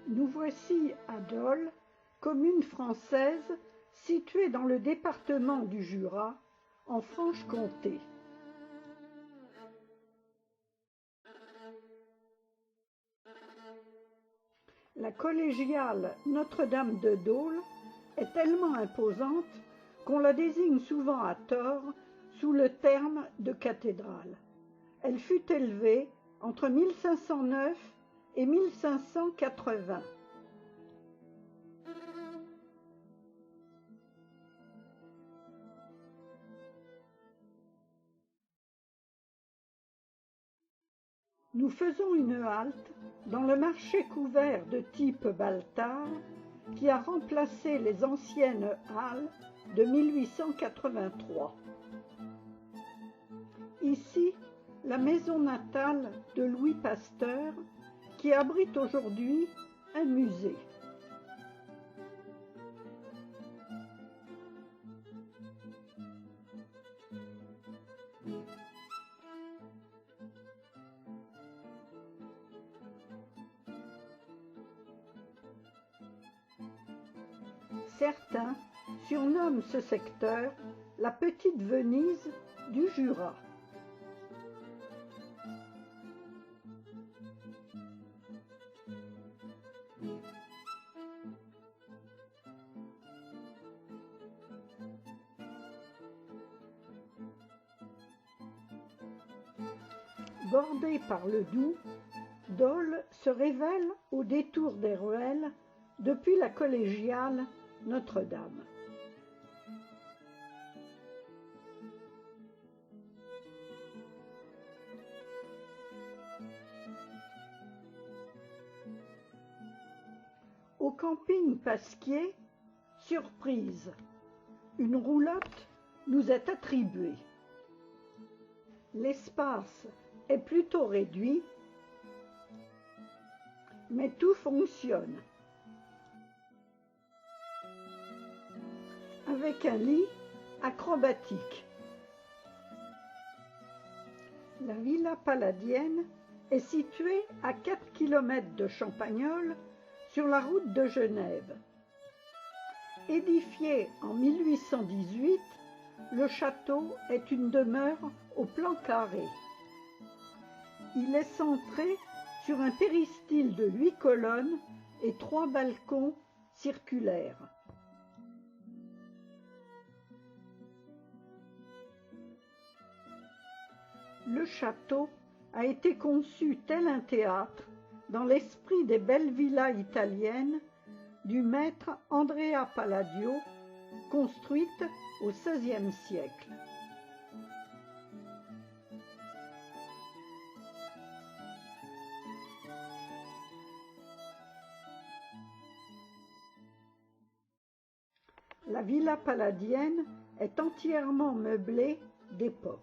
Nous voici à Dole, commune française située dans le département du Jura, en Franche-Comté. La collégiale Notre-Dame de Dole est tellement imposante qu'on la désigne souvent à tort sous le terme de cathédrale. Elle fut élevée entre 1509 et 1580. Nous faisons une halte dans le marché couvert de type Baltard qui a remplacé les anciennes halles de 1883. Ici, la maison natale de Louis Pasteur qui abrite aujourd'hui un musée. Certains surnomment ce secteur la petite Venise du Jura. Bordée par le Doubs, Dole se révèle au détour des ruelles depuis la collégiale Notre-Dame. Au camping Pasquier, surprise, une roulotte nous est attribuée. L'espace est plutôt réduit, mais tout fonctionne. Avec un lit acrobatique. La Villa Palladienne est située à 4 km de Champagnole, sur la route de Genève. Édifié en 1818, le château est une demeure au plan carré. Il est centré sur un péristyle de 8 colonnes et 3 balcons circulaires. Le château a été conçu tel un théâtre dans l'esprit des belles villas italiennes du maître Andrea Palladio, construites au XVIe siècle. La villa palladienne est entièrement meublée d'époque.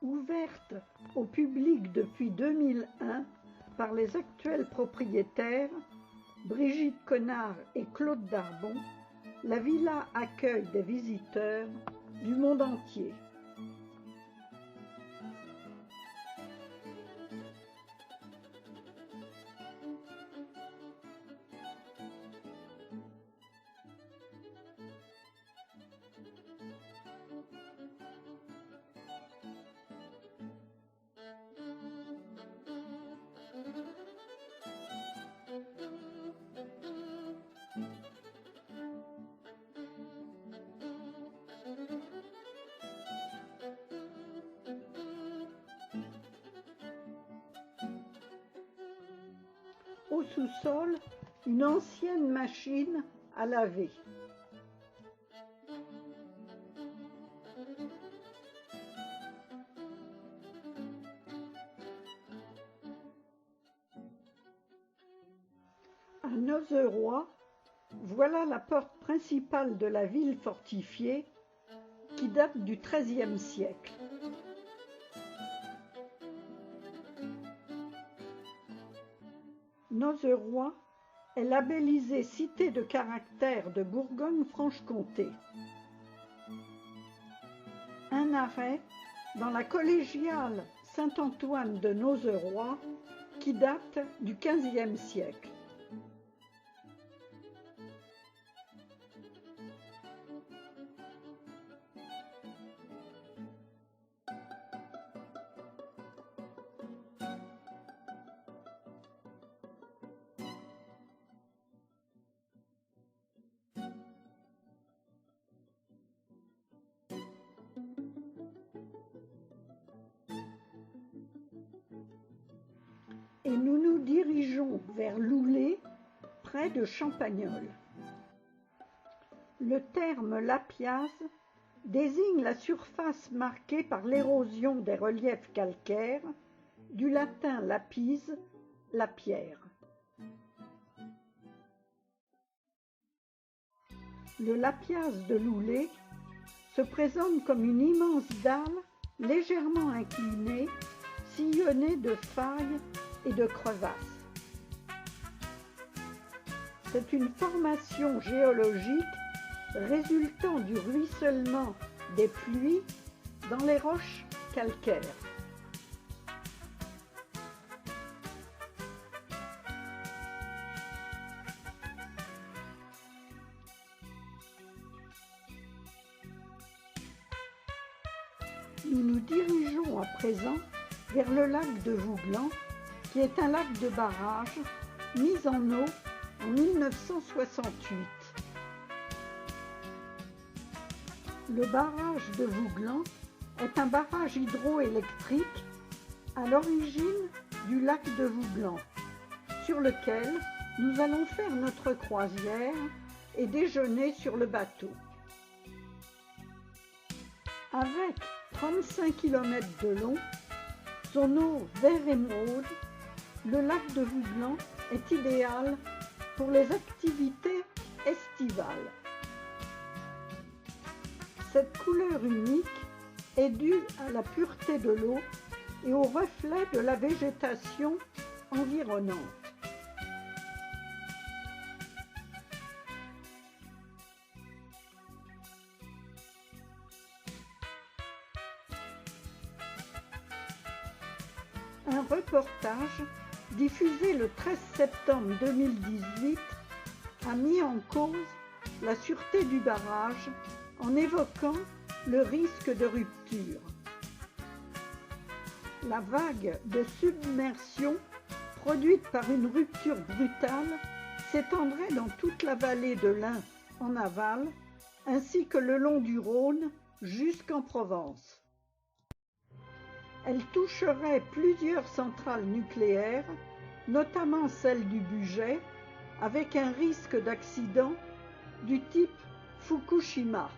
Ouverte au public depuis 2001 par les actuels propriétaires, Brigitte Connard et Claude Darbon, la villa accueille des visiteurs du monde entier. Au sous-sol, une ancienne machine à laver. À Nozeroy, voilà la porte principale de la ville fortifiée qui date du XIIIe siècle. Nozeroy est labellisé Cité de caractère de Bourgogne-Franche-Comté. Un arrêt dans la collégiale Saint-Antoine de Nozeroy qui date du XVe siècle. Et nous nous dirigeons vers Loulé, près de Champagnole. Le terme lapiaz désigne la surface marquée par l'érosion des reliefs calcaires, du latin lapis, la pierre. Le lapiaz de Loulé se présente comme une immense dalle légèrement inclinée, sillonnée de failles et de crevasses. C'est une formation géologique résultant du ruissellement des pluies dans les roches calcaires. Nous nous dirigeons à présent vers le lac de Vouglan, qui est un lac de barrage mis en eau en 1968. Le barrage de Vouglan est un barrage hydroélectrique à l'origine du lac de Vouglan, sur lequel nous allons faire notre croisière et déjeuner sur le bateau. Avec 35 km de long, son eau vert émeraude, le lac de Vouglan est idéal pour les activités estivales. Cette couleur unique est due à la pureté de l'eau et au reflet de la végétation environnante. Un reportage diffusé le 13 septembre 2018 a mis en cause la sûreté du barrage en évoquant le risque de rupture. La vague de submersion produite par une rupture brutale s'étendrait dans toute la vallée de l'Ain en aval, ainsi que le long du Rhône jusqu'en Provence. Elle toucherait plusieurs centrales nucléaires, notamment celle du Bugey, avec un risque d'accident du type Fukushima.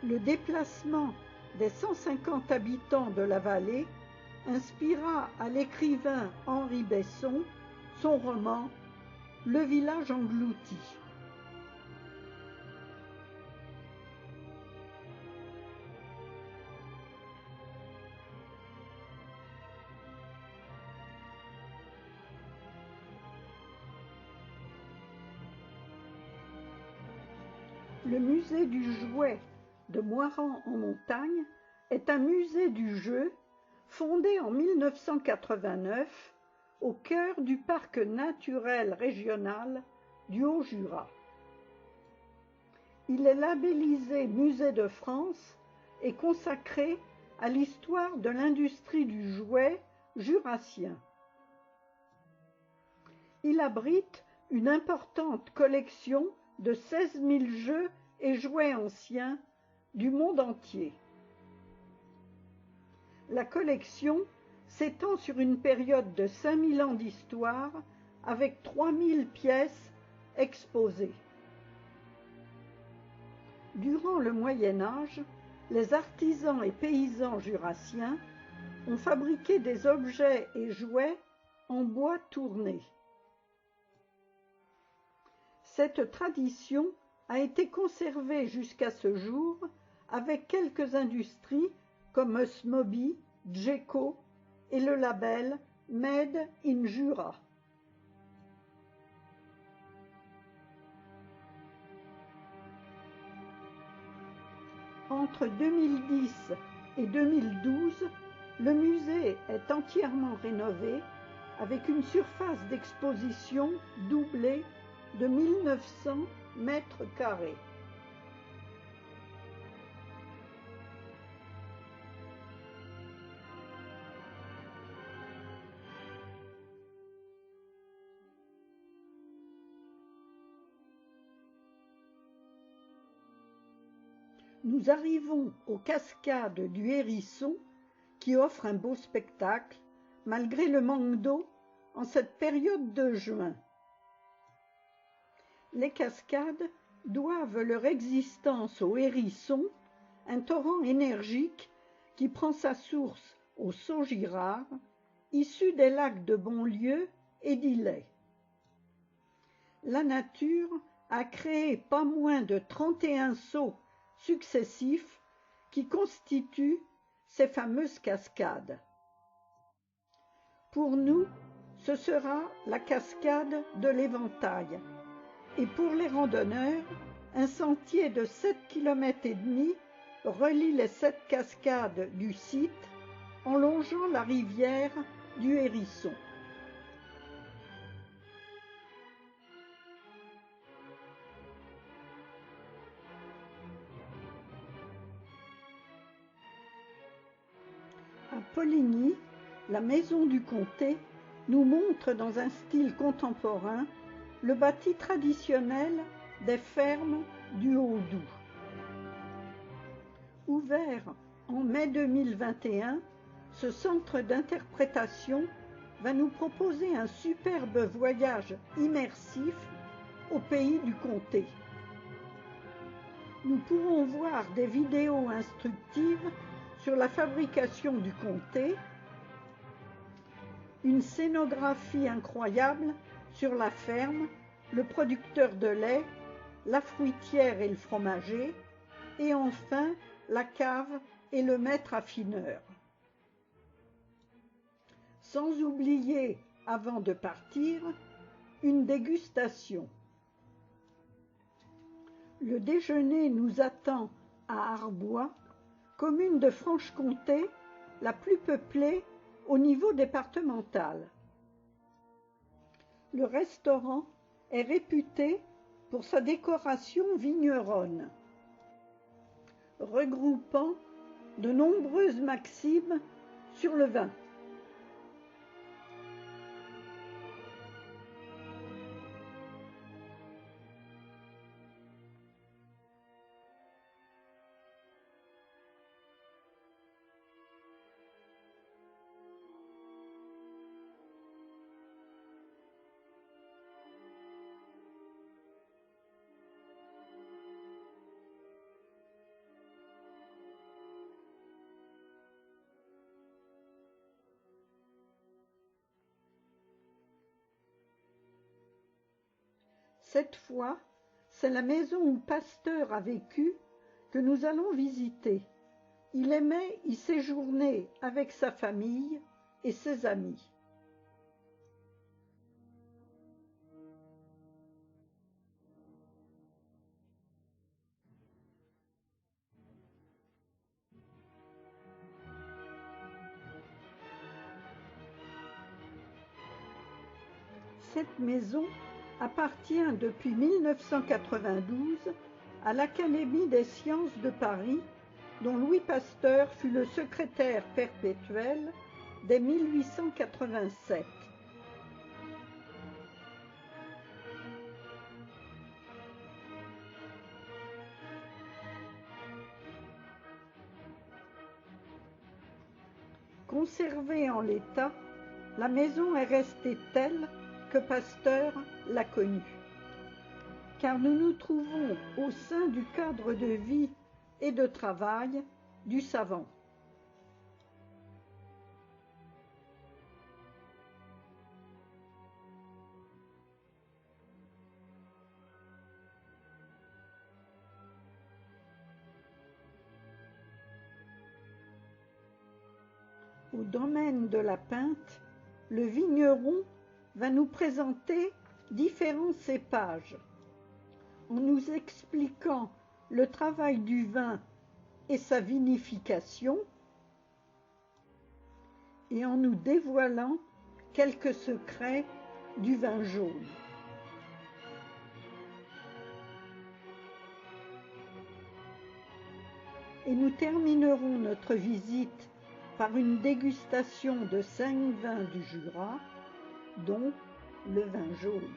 Le déplacement des 150 habitants de la vallée inspira à l'écrivain Henri Besson son roman « Le village englouti ». Le musée du jouet de Moirans en Montagne est un musée du jeu fondé en 1989 au cœur du parc naturel régional du Haut-Jura. Il est labellisé Musée de France et consacré à l'histoire de l'industrie du jouet jurassien. Il abrite une importante collection de 16 000 jeux et jouets anciens du monde entier. La collection s'étend sur une période de 5000 ans d'histoire avec 3000 pièces exposées. Durant le Moyen Âge, les artisans et paysans jurassiens ont fabriqué des objets et jouets en bois tourné. Cette tradition a été conservée jusqu'à ce jour avec quelques industries comme Osmoby, Geco et le label Made in Jura. Entre 2010 et 2012, le musée est entièrement rénové avec une surface d'exposition doublée de 1900 mètres carrés. Nous arrivons aux cascades du Hérisson qui offrent un beau spectacle malgré le manque d'eau en cette période de juin. Les cascades doivent leur existence au Hérisson, un torrent énergique qui prend sa source au Saut-Girard, issu des lacs de Bonlieu et d'Illay. La nature a créé pas moins de 31 sauts successifs qui constituent ces fameuses cascades. Pour nous, ce sera la cascade de l'Éventail, et pour les randonneurs, un sentier de 7,5 km relie les 7 cascades du site en longeant la rivière du Hérisson. À Poligny, la maison du comté nous montre dans un style contemporain le bâti traditionnel des fermes du Haut-Doubs. Ouvert en mai 2021, ce centre d'interprétation va nous proposer un superbe voyage immersif au pays du comté. Nous pourrons voir des vidéos instructives sur la fabrication du comté, une scénographie incroyable sur la ferme, le producteur de lait, la fruitière et le fromager, et enfin la cave et le maître affineur. Sans oublier, avant de partir, une dégustation. Le déjeuner nous attend à Arbois, commune de Franche-Comté, la plus peuplée au niveau départemental. Le restaurant est réputé pour sa décoration vigneronne, regroupant de nombreuses maximes sur le vin. Cette fois, c'est la maison où Pasteur a vécu que nous allons visiter. Il aimait y séjourner avec sa famille et ses amis. Cette maison appartient depuis 1992 à l'Académie des sciences de Paris, dont Louis Pasteur fut le secrétaire perpétuel dès 1887. Conservée en l'état, la maison est restée telle que Pasteur l'a connue. Car nous nous trouvons au sein du cadre de vie et de travail du savant. Au domaine de la Pinte, le vigneron va nous présenter différents cépages, en nous expliquant le travail du vin et sa vinification, et en nous dévoilant quelques secrets du vin jaune. Et nous terminerons notre visite par une dégustation de 5 vins du Jura, dont le vin jaune.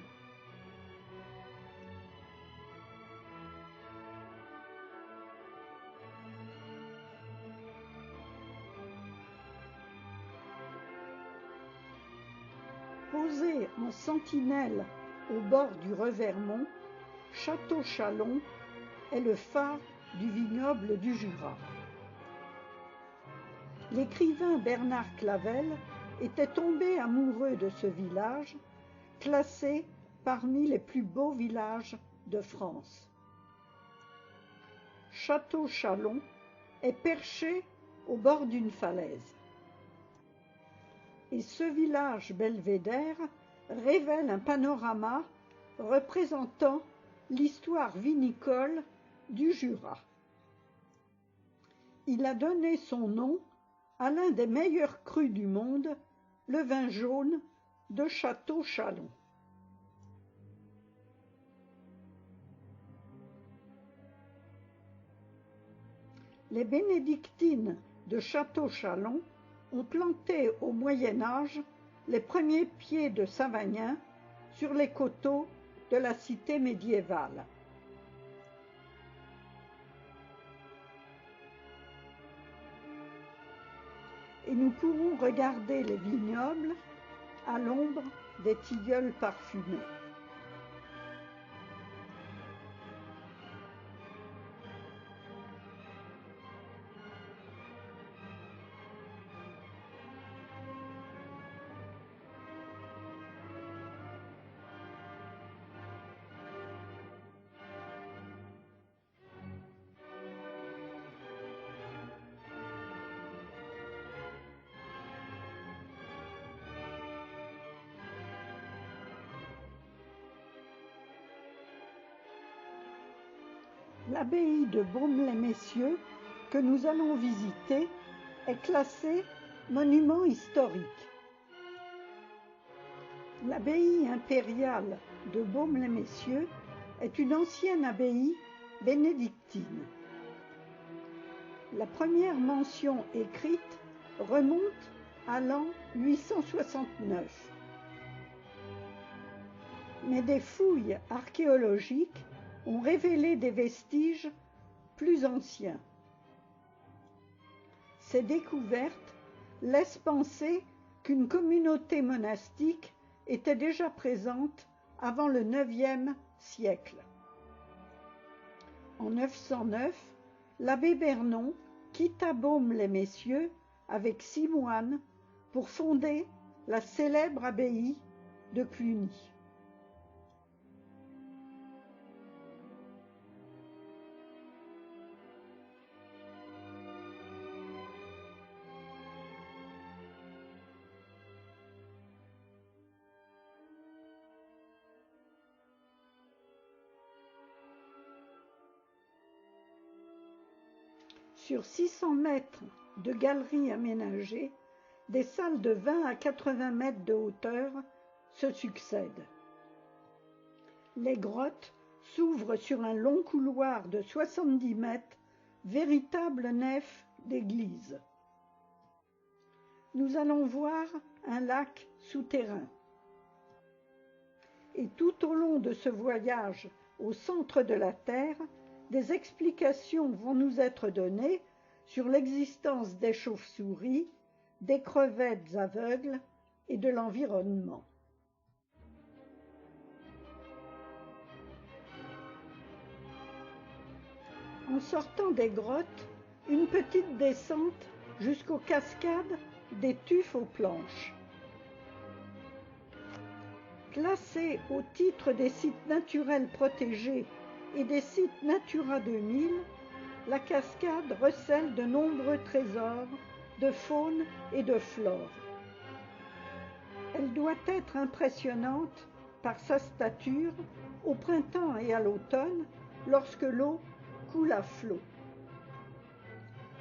Posé en sentinelle au bord du Revermont, Château-Chalon est le phare du vignoble du Jura. L'écrivain Bernard Clavel était tombé amoureux de ce village, classé parmi les plus beaux villages de France. Château-Chalon est perché au bord d'une falaise. Et ce village belvédère révèle un panorama représentant l'histoire vinicole du Jura. Il a donné son nom à l'un des meilleurs crus du monde, le vin jaune de Château-Chalon. Les bénédictines de Château-Chalon ont planté au Moyen Âge les premiers pieds de Savagnin sur les coteaux de la cité médiévale. Et nous pourrons regarder les vignobles à l'ombre des tilleuls parfumés. L'abbaye de Baume-les-Messieurs, que nous allons visiter, est classée monument historique. L'abbaye impériale de Baume-les-Messieurs est une ancienne abbaye bénédictine. La première mention écrite remonte à l'an 869. Mais des fouilles archéologiques ont révélé des vestiges plus anciens. Ces découvertes laissent penser qu'une communauté monastique était déjà présente avant le IXe siècle. En 909, l'abbé Bernon quitta Baume-les-Messieurs avec 6 moines pour fonder la célèbre abbaye de Cluny. Sur 600 mètres de galeries aménagées, des salles de 20 à 80 mètres de hauteur se succèdent. Les grottes s'ouvrent sur un long couloir de 70 mètres, véritable nef d'église. Nous allons voir un lac souterrain. Et tout au long de ce voyage au centre de la Terre, des explications vont nous être données sur l'existence des chauves-souris, des crevettes aveugles et de l'environnement. En sortant des grottes, une petite descente jusqu'aux cascades des Tuffes aux planches. Classée au titre des sites naturels protégés et des sites Natura 2000, la cascade recèle de nombreux trésors de faune et de flore. Elle doit être impressionnante par sa stature au printemps et à l'automne, lorsque l'eau coule à flot.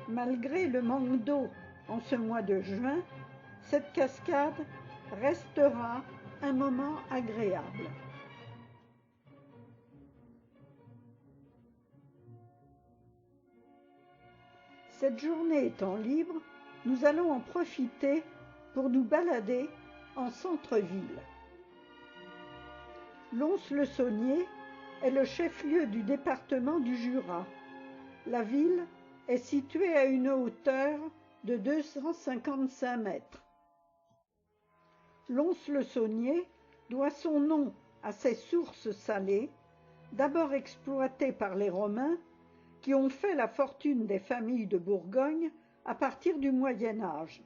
Malgré le manque d'eau en ce mois de juin, cette cascade restera un moment agréable. Cette journée étant libre, nous allons en profiter pour nous balader en centre-ville. Lons-le-Saunier est le chef-lieu du département du Jura. La ville est située à une hauteur de 255 mètres. Lons-le-Saunier doit son nom à ses sources salées, d'abord exploitées par les Romains, qui ont fait la fortune des familles de Bourgogne à partir du Moyen Âge,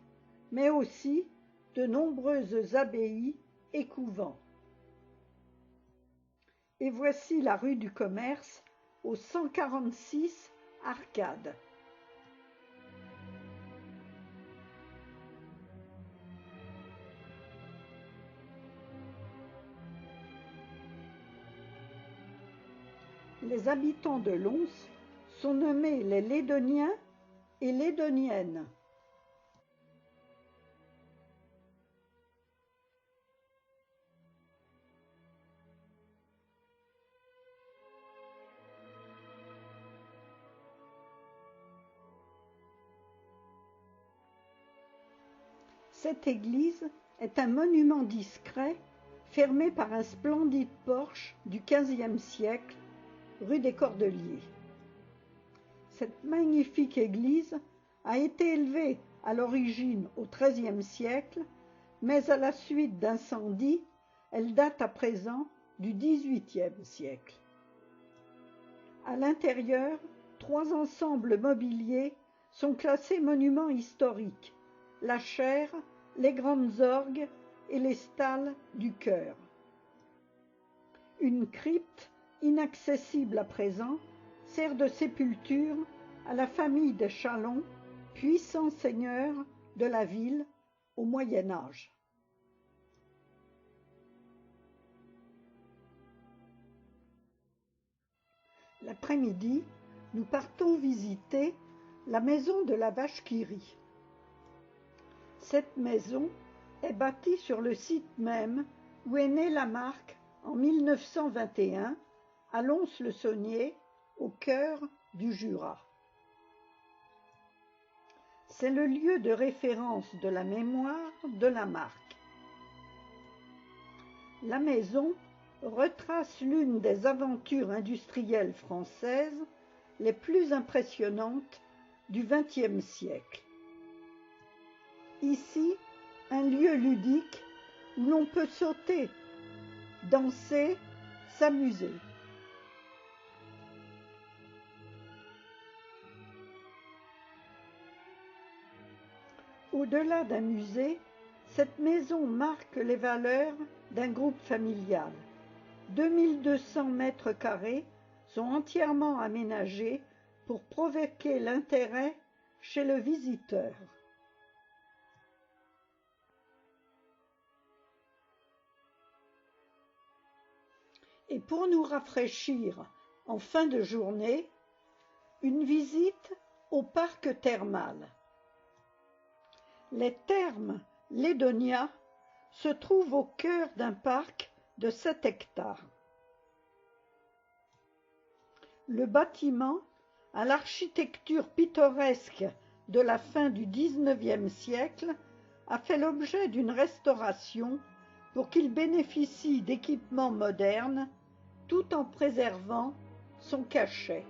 mais aussi de nombreuses abbayes et couvents. Et voici la rue du Commerce, au 146 Arcade. Les habitants de Lons sont nommés les Lédoniens et Lédoniennes. Cette église est un monument discret fermé par un splendide porche du XVe siècle, rue des Cordeliers. Cette magnifique église a été élevée à l'origine au XIIIe siècle, mais à la suite d'incendies, elle date à présent du XVIIIe siècle. À l'intérieur, 3 ensembles mobiliers sont classés monuments historiques: la chaire, les grandes orgues et les stalles du chœur. Une crypte, inaccessible à présent, sert de sépulture à la famille des Chalon, puissants seigneurs de la ville au Moyen Âge. L'après-midi, nous partons visiter la maison de la vache qui rit. Cette maison est bâtie sur le site même où est née la marque en 1921, à Lons-le-Saunier, au cœur du Jura. C'est le lieu de référence de la mémoire de la marque. La maison retrace l'une des aventures industrielles françaises les plus impressionnantes du XXe siècle. Ici, un lieu ludique où l'on peut sauter, danser, s'amuser. Au-delà d'un musée, cette maison marque les valeurs d'un groupe familial. 2200 mètres carrés sont entièrement aménagés pour provoquer l'intérêt chez le visiteur. Et pour nous rafraîchir en fin de journée, une visite au parc thermal. Les thermes Lédonia se trouvent au cœur d'un parc de 7 hectares. Le bâtiment, à l'architecture pittoresque de la fin du XIXe siècle, a fait l'objet d'une restauration pour qu'il bénéficie d'équipements modernes tout en préservant son cachet.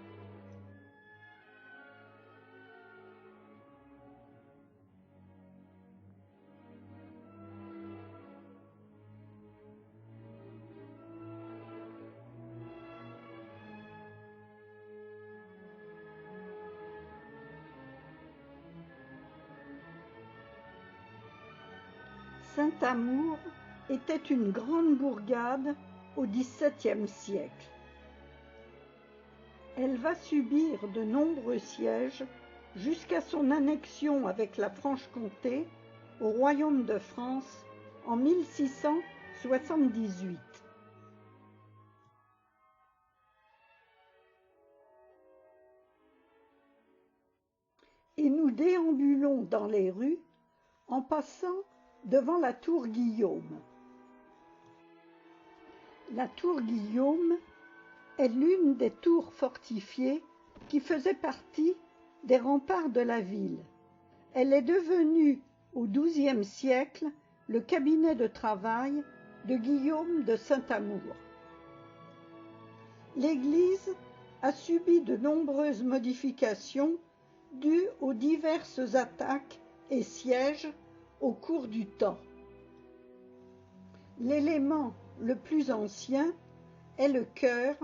Saint-Amour était une grande bourgade au XVIIe siècle. Elle va subir de nombreux sièges jusqu'à son annexion avec la Franche-Comté au royaume de France en 1678. et nous déambulons dans les rues en passant devant la tour Guillaume. La tour Guillaume est l'une des tours fortifiées qui faisaient partie des remparts de la ville. Elle est devenue au XIIe siècle le cabinet de travail de Guillaume de Saint-Amour. L'église a subi de nombreuses modifications dues aux diverses attaques et sièges au cours du temps. L'élément le plus ancien est le chœur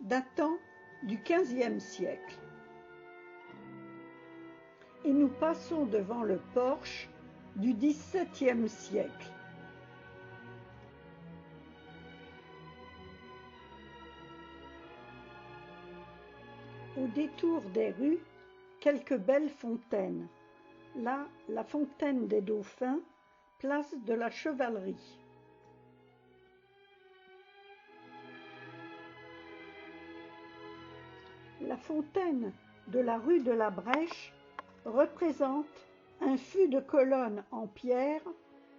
datant du XVe siècle. Et nous passons devant le porche du XVIIe siècle. Au détour des rues, quelques belles fontaines. Là, la fontaine des Dauphins, place de la Chevalerie. La fontaine de la rue de la Brèche représente un fût de colonnes en pierre,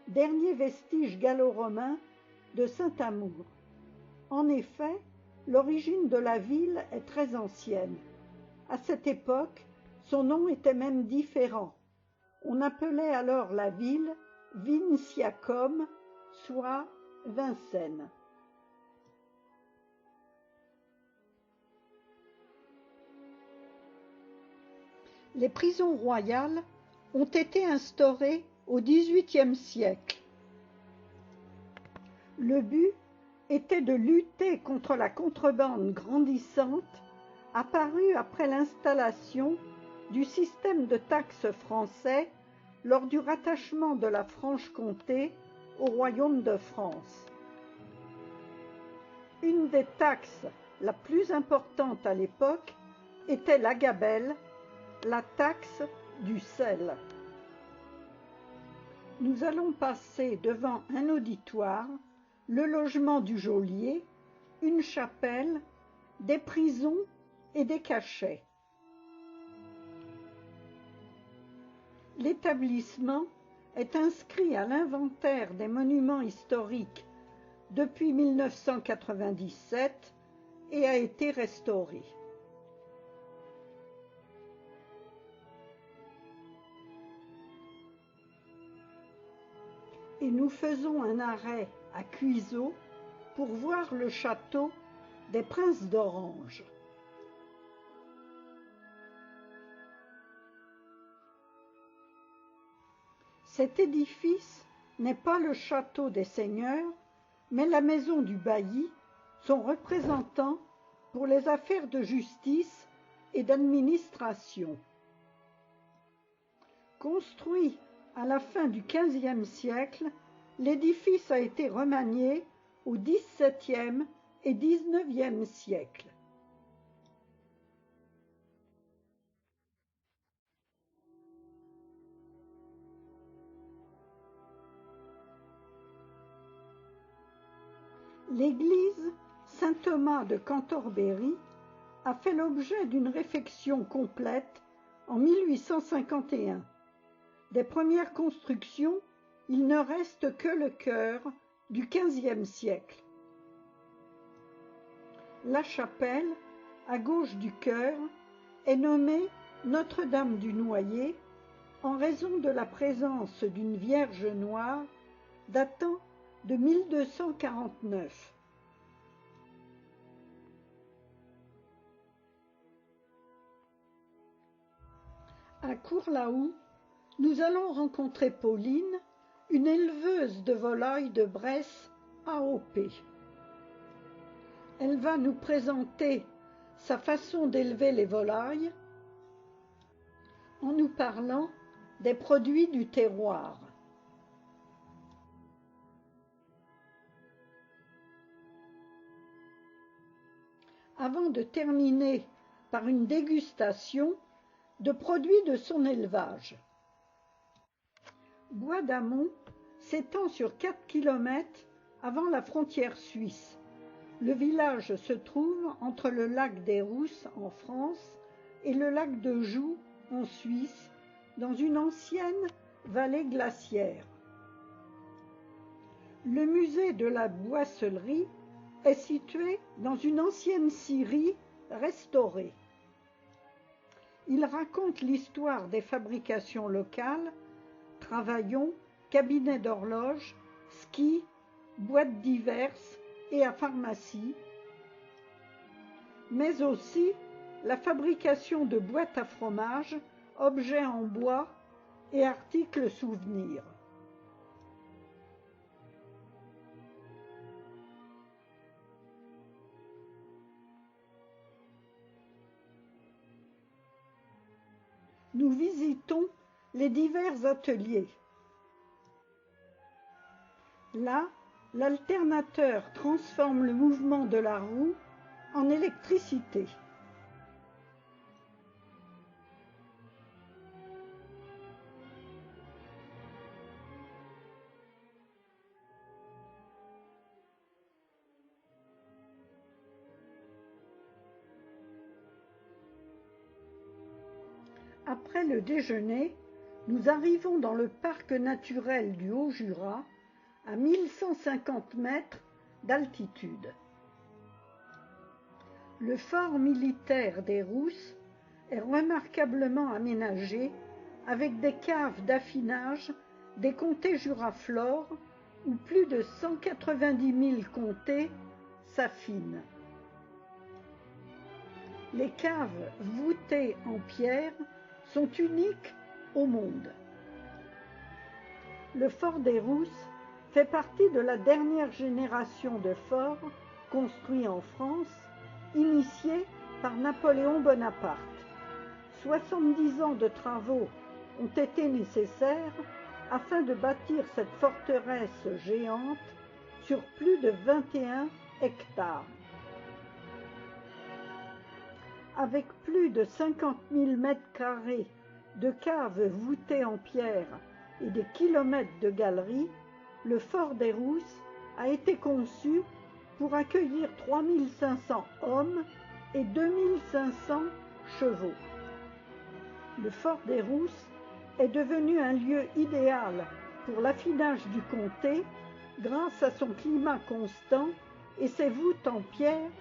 dernier vestige gallo-romain de Saint-Amour. En effet, l'origine de la ville est très ancienne. À cette époque, son nom était même différent. On appelait alors la ville Vinciacum, soit Vincennes. Les prisons royales ont été instaurées au XVIIIe siècle. Le but était de lutter contre la contrebande grandissante apparue après l'installation du système de taxes français lors du rattachement de la Franche-Comté au Royaume de France. Une des taxes la plus importante à l'époque était la gabelle, la taxe du sel. Nous allons passer devant un auditoire, le logement du geôlier, une chapelle, des prisons et des cachets. L'établissement est inscrit à l'inventaire des monuments historiques depuis 1997 et a été restauré. Et nous faisons un arrêt à Cuiseaux pour voir le château des Princes d'Orange. Cet édifice n'est pas le château des seigneurs, mais la maison du bailli, son représentant pour les affaires de justice et d'administration. Construit à la fin du XVe siècle, l'édifice a été remanié au XVIIe et XIXe siècle. L'église Saint-Thomas de Cantorbéry a fait l'objet d'une réfection complète en 1851. Des premières constructions, il ne reste que le chœur du XVe siècle. La chapelle, à gauche du chœur, est nommée Notre-Dame du Noyer en raison de la présence d'une Vierge noire datant de 1249. À Courlaoux, nous allons rencontrer Pauline, une éleveuse de volailles de Bresse AOP. Elle va nous présenter sa façon d'élever les volailles en nous parlant des produits du terroir. Avant de terminer par une dégustation de produits de son élevage. Bois d'Amont s'étend sur 4 km avant la frontière suisse. Le village se trouve entre le lac des Rousses en France et le lac de Joux en Suisse, dans une ancienne vallée glaciaire. Le musée de la boissellerie est situé dans une ancienne scierie restaurée. Il raconte l'histoire des fabrications locales, travaillons, cabinets d'horloge, skis, boîtes diverses et à pharmacie, mais aussi la fabrication de boîtes à fromage, objets en bois et articles souvenirs. Nous visitons les divers ateliers. Là, l'alternateur transforme le mouvement de la roue en électricité. Après le déjeuner, nous arrivons dans le parc naturel du Haut-Jura, à 1150 mètres d'altitude. Le fort militaire des Rousses est remarquablement aménagé avec des caves d'affinage des comtés Juraflore où plus de 190 000 comtés s'affinent. Les caves voûtées en pierre sont uniques au monde. Le fort des Rousses fait partie de la dernière génération de forts construits en France, initiés par Napoléon Bonaparte. 70 ans de travaux ont été nécessaires afin de bâtir cette forteresse géante sur plus de 21 hectares. Avec plus de 50 000 mètres carrés de caves voûtées en pierre et des kilomètres de galeries, le fort des Rousses a été conçu pour accueillir 3 500 hommes et 2 500 chevaux. Le fort des Rousses est devenu un lieu idéal pour l'affinage du comté grâce à son climat constant et ses voûtes en pierre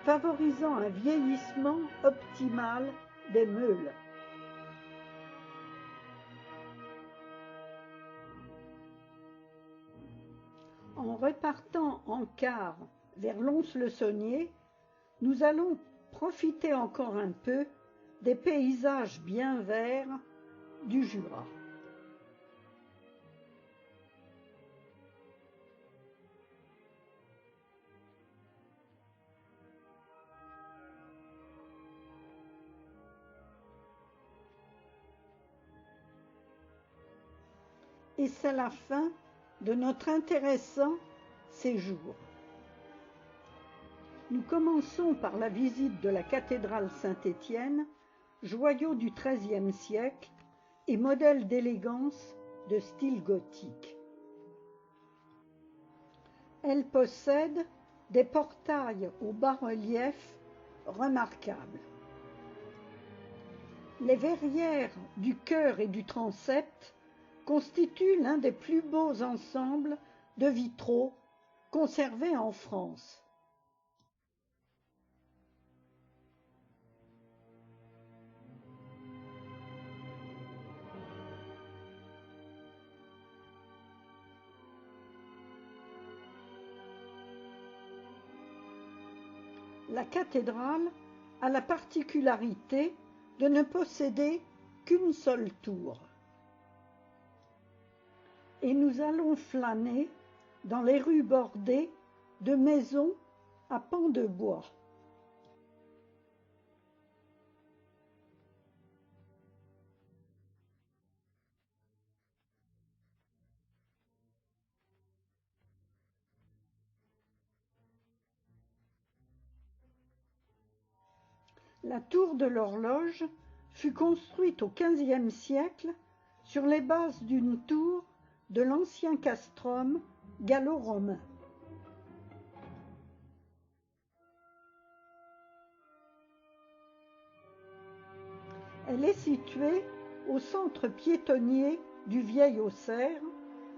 favorisant un vieillissement optimal des meules. En repartant en car vers Lons-le-Saunier, nous allons profiter encore un peu des paysages bien verts du Jura. Et c'est la fin de notre intéressant séjour. Nous commençons par la visite de la cathédrale Saint-Étienne, joyau du XIIIe siècle et modèle d'élégance de style gothique. Elle possède des portails au bas-relief remarquables. Les verrières du chœur et du transept constituent l'un des plus beaux ensembles de vitraux conservés en France. La cathédrale a la particularité de ne posséder qu'une seule tour. Et nous allons flâner dans les rues bordées de maisons à pans de bois. La tour de l'horloge fut construite au XVe siècle sur les bases d'une tour de l'ancien castrum gallo-romain. Elle est située au centre piétonnier du vieil Auxerre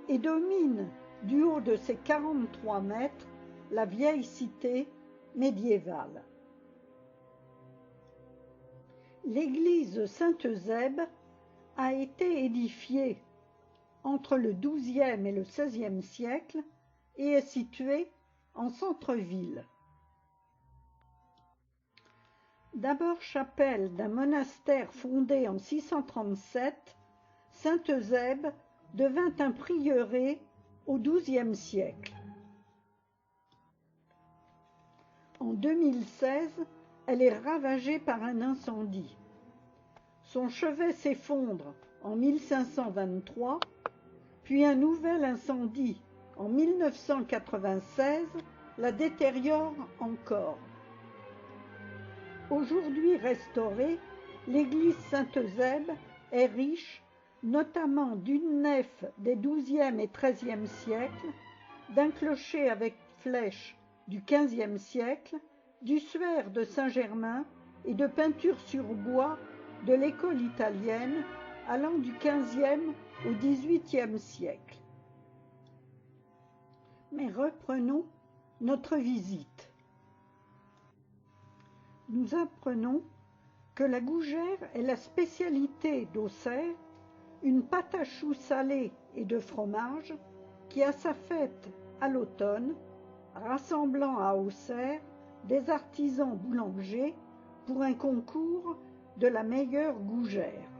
et domine du haut de ses 43 mètres la vieille cité médiévale. L'église Saint-Eusèbe a été édifiée entre le XIIe et le XVIe siècle et est située en centre-ville. D'abord chapelle d'un monastère fondé en 637, Saint-Eusèbe devint un prieuré au XIIe siècle. En 2016, elle est ravagée par un incendie. Son chevet s'effondre en 1523, puis un nouvel incendie en 1996 la détériore encore. Aujourd'hui restaurée, l'église Saint-Eusèbe est riche, notamment d'une nef des XIIe et XIIIe siècles, d'un clocher avec flèche du XVe siècle, du suaire de Saint-Germain et de peintures sur bois de l'école italienne allant du XVe au XVIIIe siècle. Mais reprenons notre visite. Nous apprenons que la gougère est la spécialité d'Auxerre, une pâte à choux salée et de fromage qui a sa fête à l'automne, rassemblant à Auxerre des artisans boulangers pour un concours de la meilleure gougère.